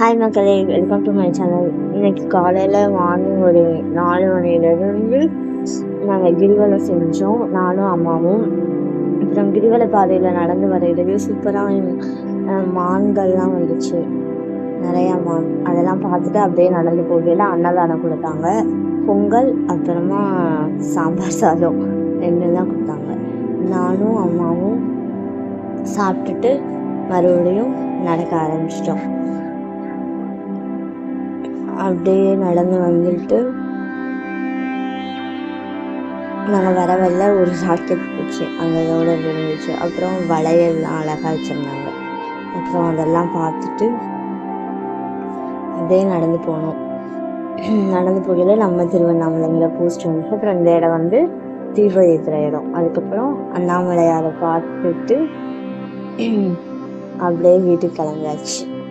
Hi மக்களே, welcome to my channel. இன்னைக்கு காலையில் மார்னிங் ஒரு 4 மணிலேருந்து நாங்கள் கிரிவலம் செஞ்சோம், நானும் அம்மாவும். அப்புறம் கிரிவல பாதையில் நடந்து வரையிலேயே சூப்பராக மான்கள்லாம் வந்துச்சு, நிறையா மான். அதெல்லாம் பார்த்துட்டு அப்படியே நடந்து போகையில் அன்னதானம் கொடுத்தாங்க, பொங்கல் அப்புறமா சாம்பார் சாதம் 2 தான் கொடுத்தாங்க. நானும் அம்மாவும் சாப்பிட்டுட்டு மறுபடியும் நடக்க ஆரம்பிச்சிட்டோம். அப்படியே நடந்து வந்துட்டு நாங்கள் வர வரல ஒரு ராக்கெட் போச்சு, அந்த இதோட இருந்துச்சு. அப்புறம் வளையல்லாம் அழகாக வச்சுருந்தாங்க. அப்புறம் அதெல்லாம் பார்த்துட்டு அப்படியே நடந்து போனோம். நடந்து போகையில் நம்ம திருவண்ணாமலைங்கிற போஸ்ட் வந்துச்சு. அப்புறம் இந்த இடம் வந்து தீபம் ஏற்றுற இடம். அதுக்கப்புறம் அண்ணாமலையாரை பார்த்துட்டு அப்படியே வீட்டுக்கு கிளம்பியாச்சு.